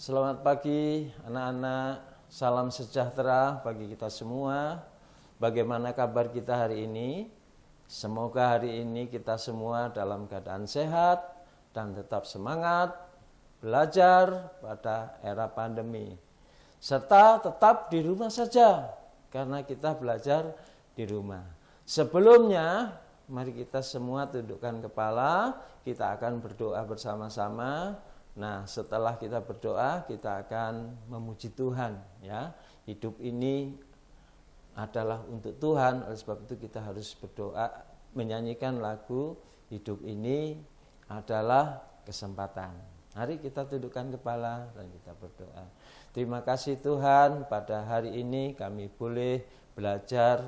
Selamat pagi anak-anak, salam sejahtera bagi kita semua. Bagaimana kabar kita hari ini? Semoga hari ini kita semua dalam keadaan sehat dan tetap semangat belajar pada era pandemi. Serta tetap di rumah saja karena kita belajar di rumah. Sebelumnya, mari kita semua tundukkan kepala, kita akan berdoa bersama-sama. Nah, setelah kita berdoa, kita akan memuji Tuhan, ya. Hidup ini adalah untuk Tuhan, oleh sebab itu kita harus berdoa, menyanyikan lagu hidup ini adalah kesempatan. Mari kita tundukkan kepala dan kita berdoa. Terima kasih Tuhan, pada hari ini kami boleh belajar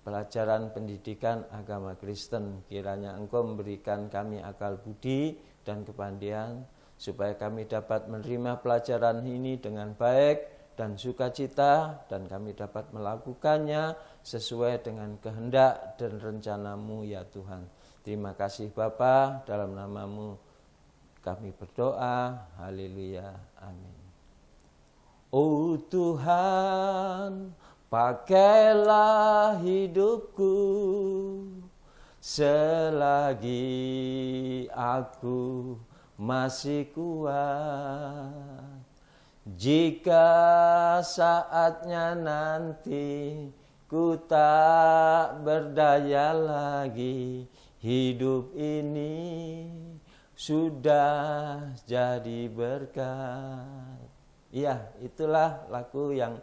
pelajaran pendidikan agama Kristen. Kiranya Engkau memberikan kami akal budi dan kepandaian, supaya kami dapat menerima pelajaran ini dengan baik dan sukacita, dan kami dapat melakukannya sesuai dengan kehendak dan rencana-Mu ya Tuhan. Terima kasih Bapa, dalam nama-Mu kami berdoa, haleluya, amin. Oh Tuhan, pakailah hidupku selagi aku masih kuat. Jika saatnya nanti ku tak berdaya lagi, hidup ini sudah jadi berkat. Iya, itulah lagu yang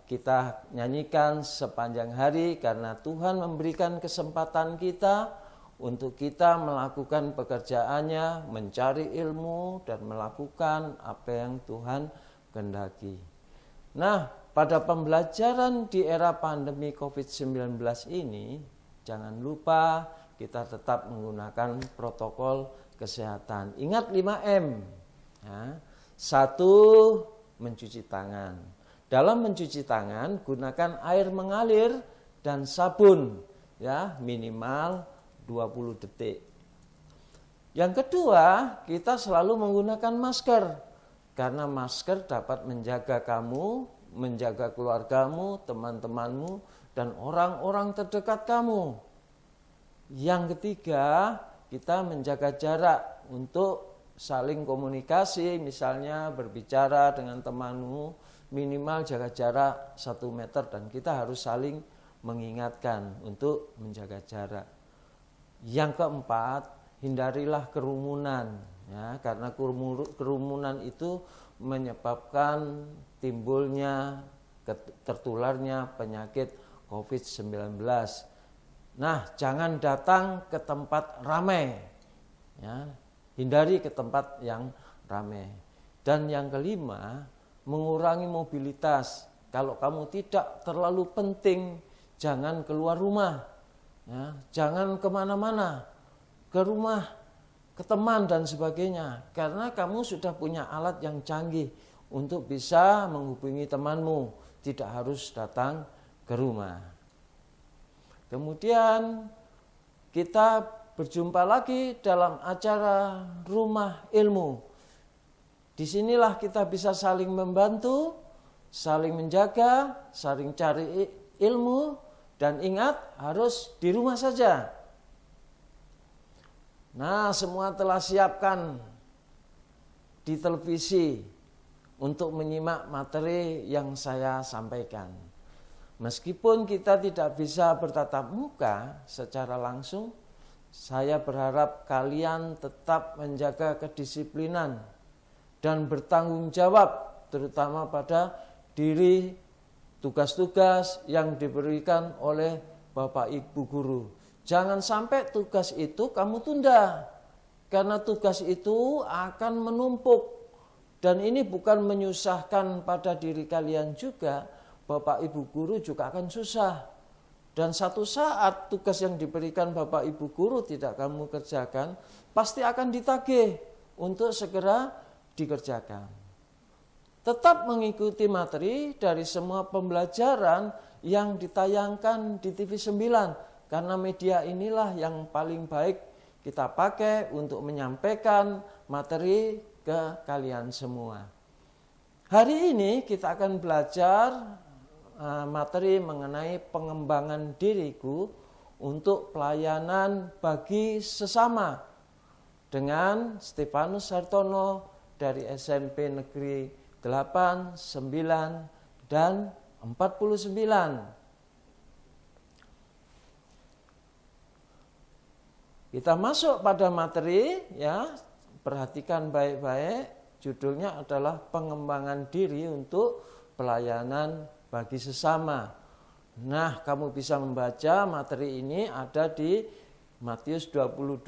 kita nyanyikan sepanjang hari karena Tuhan memberikan kesempatan kita untuk kita melakukan pekerjaannya, mencari ilmu dan melakukan apa yang Tuhan kehendaki. Nah, pada pembelajaran di era pandemi COVID-19 ini, jangan lupa kita tetap menggunakan protokol kesehatan. Ingat 5M. Ya. 1, mencuci tangan. Dalam mencuci tangan, gunakan air mengalir dan sabun, ya, minimal 20 detik. Yang kedua, kita selalu menggunakan masker, karena masker dapat menjaga kamu, menjaga keluargamu, teman-temanmu, dan orang-orang terdekat kamu. Yang ketiga, kita menjaga jarak untuk saling komunikasi, misalnya berbicara dengan temanmu, minimal jaga jarak 1 meter, dan kita harus saling mengingatkan untuk menjaga jarak. Yang keempat, hindarilah kerumunan, ya, karena kerumunan itu menyebabkan timbulnya tertularnya penyakit COVID-19. Nah, jangan datang ke tempat ramai, ya, hindari ke tempat yang ramai. Dan yang kelima, mengurangi mobilitas. Kalau kamu tidak terlalu penting, jangan keluar rumah. Ya, jangan kemana-mana, ke rumah, ke teman dan sebagainya, karena kamu sudah punya alat yang canggih untuk bisa menghubungi temanmu, tidak harus datang ke rumah. Kemudian kita berjumpa lagi dalam acara Rumah Ilmu. Disinilah kita bisa saling membantu, saling menjaga, saling cari ilmu. Dan ingat, harus di rumah saja. Nah, semua telah siapkan di televisi untuk menyimak materi yang saya sampaikan. Meskipun kita tidak bisa bertatap muka secara langsung, saya berharap kalian tetap menjaga kedisiplinan dan bertanggung jawab, terutama pada diri tugas-tugas yang diberikan oleh Bapak Ibu Guru. Jangan sampai tugas itu kamu tunda, karena tugas itu akan menumpuk. Dan ini bukan menyusahkan pada diri kalian juga, Bapak Ibu Guru juga akan susah. Dan satu saat tugas yang diberikan Bapak Ibu Guru tidak kamu kerjakan, pasti akan ditagih untuk segera dikerjakan. Tetap mengikuti materi dari semua pembelajaran yang ditayangkan di TV 9, karena media inilah yang paling baik kita pakai untuk menyampaikan materi ke kalian semua. Hari ini kita akan belajar materi mengenai pengembangan diriku untuk pelayanan bagi sesama dengan Stefanus Hartono dari SMP Negeri 8, 9, dan 49. Kita masuk pada materi, ya, perhatikan baik-baik, judulnya adalah pengembangan diri untuk pelayanan bagi sesama. Nah, kamu bisa membaca materi ini ada di Matius 22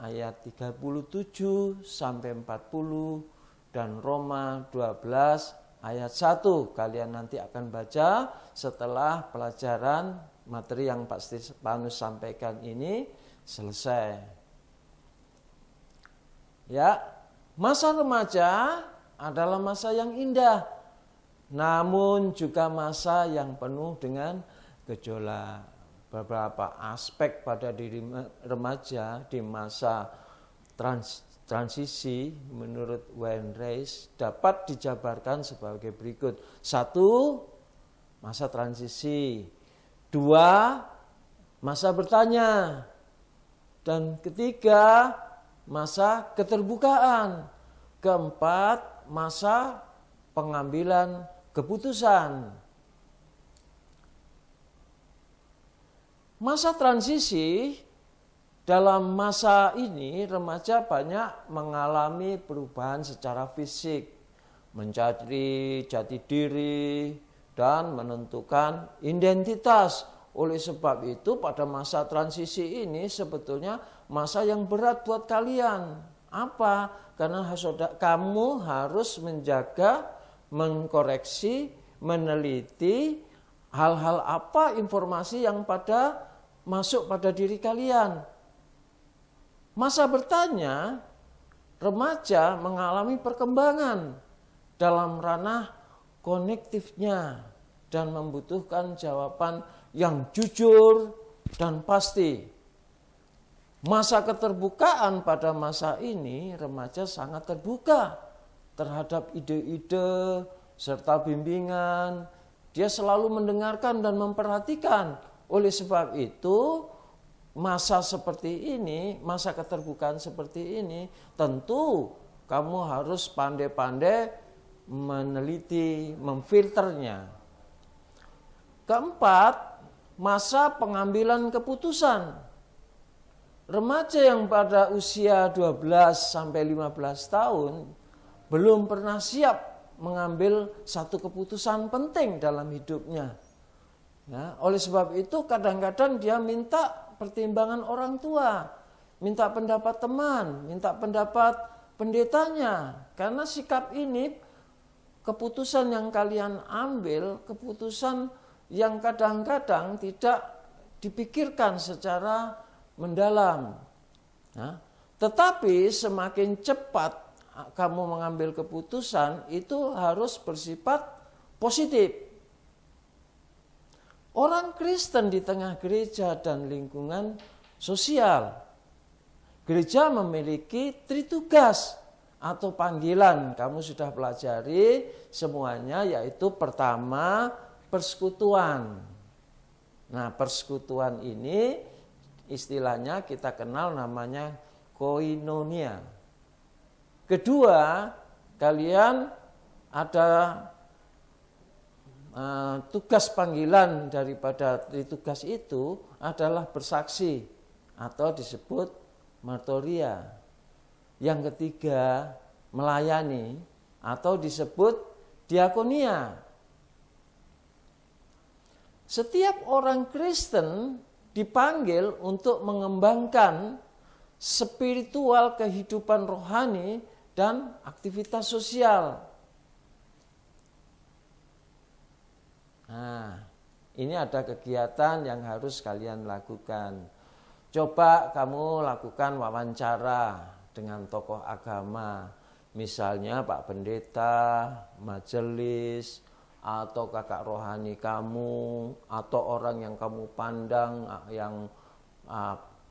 ayat 37 sampai 40 dan Roma 12 ayat 1. Kalian nanti akan baca setelah pelajaran materi yang Pak Stefanus sampaikan ini selesai. Ya, masa remaja adalah masa yang indah, namun juga masa yang penuh dengan gejolak. Beberapa aspek pada diri remaja di masa transisi menurut Wayne Reis dapat dijabarkan sebagai berikut. 1. Masa transisi. 2. Masa bertanya. Dan 3. Masa keterbukaan. 4. Masa pengambilan keputusan. Masa transisi, dalam masa ini remaja banyak mengalami perubahan secara fisik, mencari jati diri, dan menentukan identitas. Oleh sebab itu pada masa transisi ini sebetulnya masa yang berat buat kalian. Apa? Karena kamu harus menjaga, mengkoreksi, meneliti hal-hal apa informasi yang masuk pada diri kalian. Masa bertanya, remaja mengalami perkembangan dalam ranah konektifnya dan membutuhkan jawaban yang jujur dan pasti. Masa keterbukaan pada masa ini, remaja sangat terbuka terhadap ide-ide serta bimbingan. Dia selalu mendengarkan dan memperhatikan. Oleh sebab itu, masa seperti ini, masa keterbukaan seperti ini, tentu kamu harus pandai-pandai meneliti, memfilternya. 4, masa pengambilan keputusan. Remaja yang pada usia 12 sampai 15 tahun belum pernah siap mengambil satu keputusan penting dalam hidupnya. Ya, oleh sebab itu kadang-kadang dia minta pertimbangan orang tua, minta pendapat teman, minta pendapat pendetanya. Karena sikap ini, keputusan yang kalian ambil, keputusan yang kadang-kadang tidak dipikirkan secara mendalam. Nah, tetapi semakin cepat kamu mengambil keputusan, itu harus bersifat positif. Orang Kristen di tengah gereja dan lingkungan sosial. Gereja memiliki tritugas atau panggilan. Kamu sudah pelajari semuanya, yaitu pertama persekutuan. Nah, persekutuan ini istilahnya kita kenal namanya koinonia. Kedua, kalian ada tugas panggilan daripada tugas itu adalah bersaksi atau disebut martoria. Yang ketiga, melayani atau disebut diakonia. Setiap orang Kristen dipanggil untuk mengembangkan spiritual kehidupan rohani dan aktivitas sosial. Nah, ini ada kegiatan yang harus kalian lakukan. Coba kamu lakukan wawancara dengan tokoh agama, misalnya Pak Pendeta, majelis, atau kakak rohani kamu, atau orang yang kamu pandang yang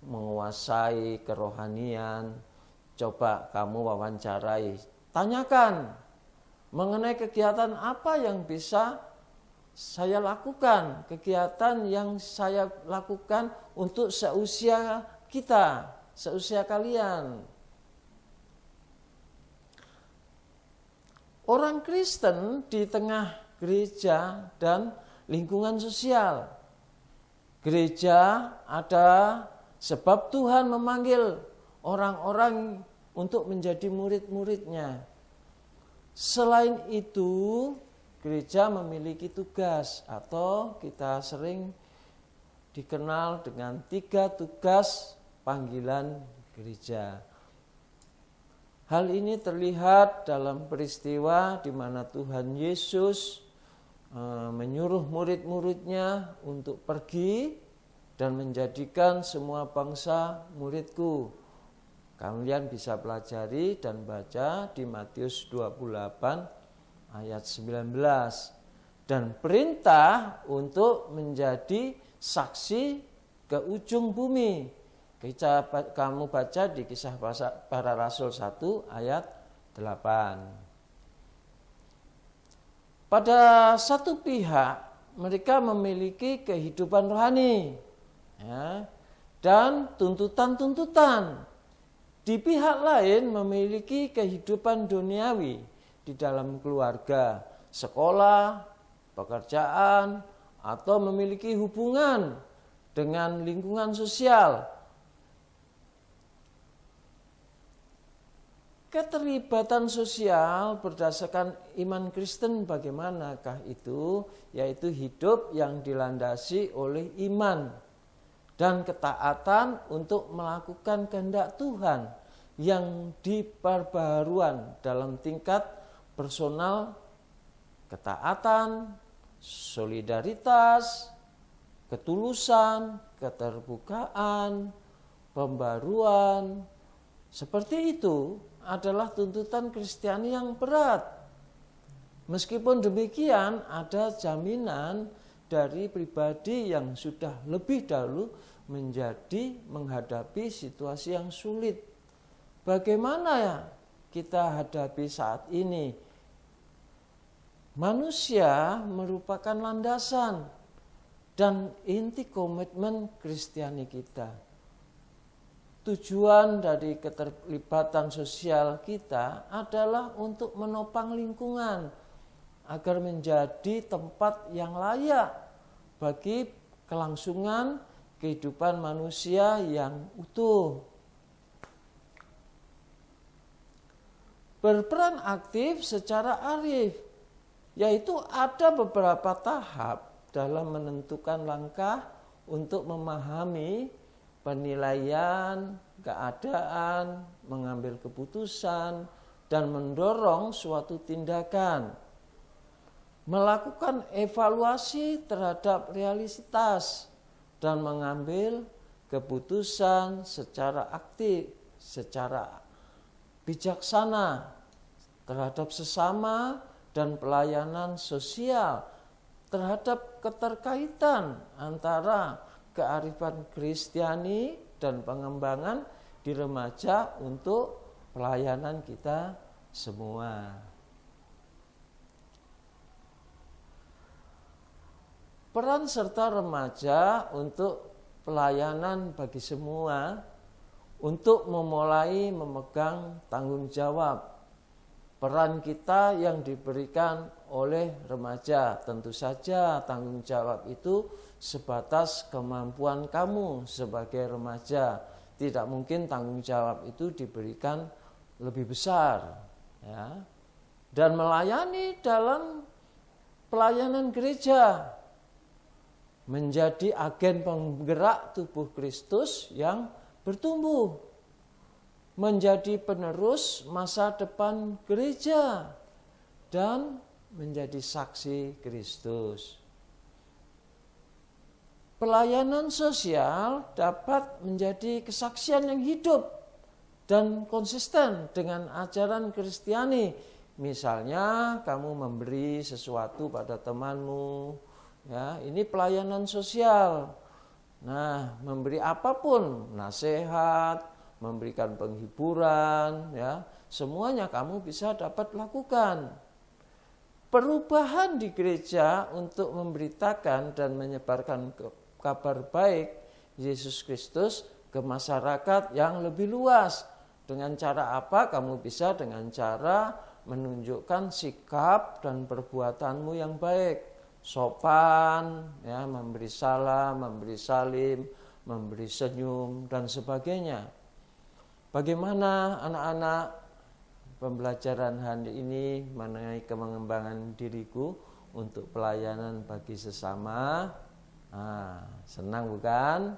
menguasai kerohanian. Coba kamu wawancarai tanyakan mengenai kegiatan apa yang bisa saya lakukan, kegiatan yang saya lakukan untuk seusia kita, seusia kalian. Orang Kristen di tengah gereja dan lingkungan sosial. Gereja ada sebab Tuhan memanggil orang-orang untuk menjadi murid-muridnya. Selain itu, gereja memiliki tugas atau kita sering dikenal dengan 3 tugas panggilan gereja. Hal ini terlihat dalam peristiwa di mana Tuhan Yesus menyuruh murid-muridnya untuk pergi dan menjadikan semua bangsa muridku. Kalian bisa pelajari dan baca di Matius 28 ayat 19. Dan perintah untuk menjadi saksi ke ujung bumi. Kamu baca di Kisah Para Rasul 1 ayat 8. Pada satu pihak mereka memiliki kehidupan rohani, ya, dan tuntutan-tuntutan. Di pihak lain memiliki kehidupan duniawi di dalam keluarga, sekolah, pekerjaan, atau memiliki hubungan dengan lingkungan sosial. Keterlibatan sosial berdasarkan iman Kristen bagaimanakah itu? Yaitu hidup yang dilandasi oleh iman dan ketaatan untuk melakukan kehendak Tuhan yang diperbaharuan dalam tingkat personal, ketaatan, solidaritas, ketulusan, keterbukaan, pembaruan. Seperti itu adalah tuntutan Kristiani yang berat. Meskipun demikian, ada jaminan dari pribadi yang sudah lebih dahulu menghadapi situasi yang sulit. Bagaimana ya kita hadapi saat ini? Manusia merupakan landasan dan inti komitmen Kristiani kita. Tujuan dari keterlibatan sosial kita adalah untuk menopang lingkungan agar menjadi tempat yang layak bagi kelangsungan kehidupan manusia yang utuh. Berperan aktif secara arif, yaitu ada beberapa tahap dalam menentukan langkah untuk memahami penilaian, keadaan, mengambil keputusan, dan mendorong suatu tindakan. Melakukan evaluasi terhadap realitas dan mengambil keputusan secara aktif, secara bijaksana terhadap sesama dan pelayanan sosial terhadap keterkaitan antara kearifan Kristiani dan pengembangan di remaja untuk pelayanan kita semua. Peran serta remaja untuk pelayanan bagi semua untuk memulai memegang tanggung jawab. Peran kita yang diberikan oleh remaja, tentu saja tanggung jawab itu sebatas kemampuan kamu sebagai remaja. Tidak mungkin tanggung jawab itu diberikan lebih besar, ya. Dan melayani dalam pelayanan gereja, menjadi agen penggerak tubuh Kristus yang bertumbuh, menjadi penerus masa depan gereja, dan menjadi saksi Kristus. Pelayanan sosial dapat menjadi kesaksian yang hidup dan konsisten dengan ajaran Kristiani. Misalnya kamu memberi sesuatu pada temanmu, ya, ini pelayanan sosial. Nah, memberi apapun, nasihat, memberikan penghiburan, ya, semuanya kamu bisa dapat lakukan. Perubahan di gereja untuk memberitakan dan menyebarkan kabar baik Yesus Kristus ke masyarakat yang lebih luas. Dengan cara apa? Kamu bisa dengan cara menunjukkan sikap dan perbuatanmu yang baik. Sopan, ya, memberi salam, memberi salim, memberi senyum, dan sebagainya. Bagaimana anak-anak pembelajaran hari ini mengenai pengembangan diriku untuk pelayanan bagi sesama? Senang bukan?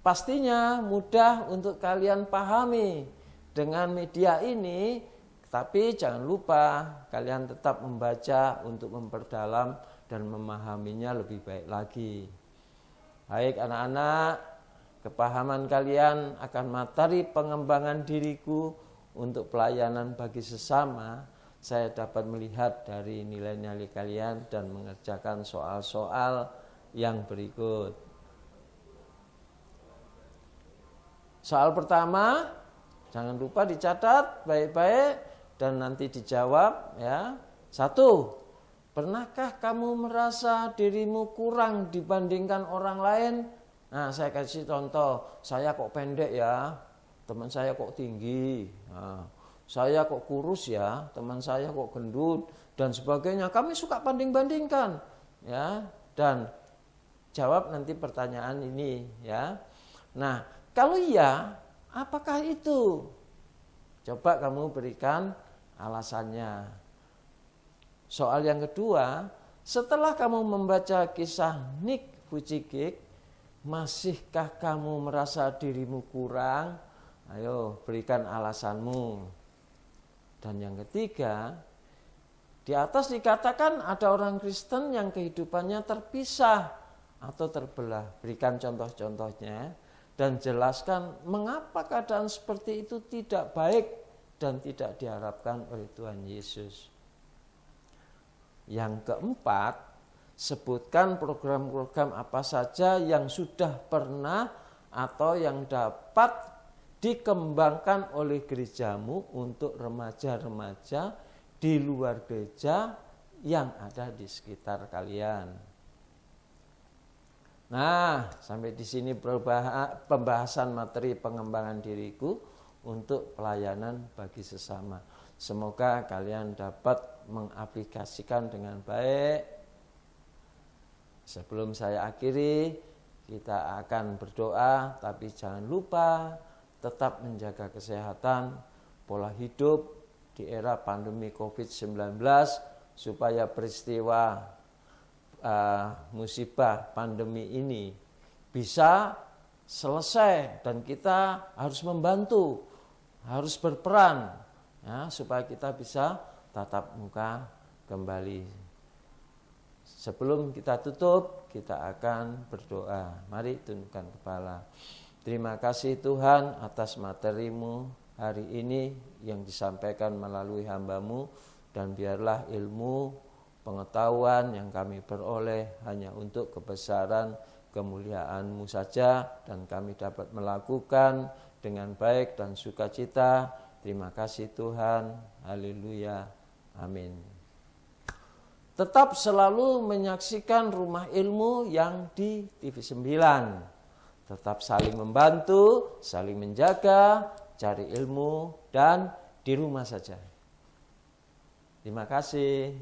Pastinya mudah untuk kalian pahami dengan media ini, tapi jangan lupa kalian tetap membaca untuk memperdalam dan memahaminya lebih baik lagi. Baik anak-anak, kepahaman kalian akan materi pengembangan diriku untuk pelayanan bagi sesama, saya dapat melihat dari nilai-nilai kalian dan mengerjakan soal-soal yang berikut. Soal pertama, jangan lupa dicatat baik-baik dan nanti dijawab ya. 1. Pernahkah kamu merasa dirimu kurang dibandingkan orang lain? Nah, saya kasih contoh, saya kok pendek ya, teman saya kok tinggi, saya kok kurus ya, teman saya kok gendut, dan sebagainya. Kami suka banding-bandingkan, ya. Dan jawab nanti pertanyaan ini, ya. Nah, kalau iya, apakah itu? Coba kamu berikan alasannya. Soal yang kedua, setelah kamu membaca kisah Nick Vujicic, masihkah kamu merasa dirimu kurang? Ayo berikan alasanmu. Dan yang ketiga, di atas dikatakan ada orang Kristen yang kehidupannya terpisah atau terbelah. Berikan contoh-contohnya dan jelaskan mengapa keadaan seperti itu tidak baik dan tidak diharapkan oleh Tuhan Yesus. Yang keempat, sebutkan program-program apa saja yang sudah pernah atau yang dapat dikembangkan oleh gerejamu untuk remaja-remaja di luar gereja yang ada di sekitar kalian. Nah, sampai di sini pembahasan materi pengembangan diriku untuk pelayanan bagi sesama. Semoga kalian dapat mengaplikasikan dengan baik. Sebelum saya akhiri, kita akan berdoa, tapi jangan lupa tetap menjaga kesehatan, pola hidup di era pandemi COVID-19 supaya peristiwa musibah pandemi ini bisa selesai dan kita harus membantu, harus berperan ya, supaya kita bisa tatap muka kembali. Sebelum kita tutup, kita akan berdoa. Mari tundukkan kepala. Terima kasih Tuhan atas materimu hari ini yang disampaikan melalui hamba-Mu, dan biarlah ilmu, pengetahuan yang kami peroleh hanya untuk kebesaran kemuliaan-Mu saja, dan kami dapat melakukan dengan baik dan sukacita. Terima kasih Tuhan. Haleluya. Amin. Tetap selalu menyaksikan Rumah Ilmu yang di TV 9. Tetap saling membantu, saling menjaga, cari ilmu, dan di rumah saja. Terima kasih.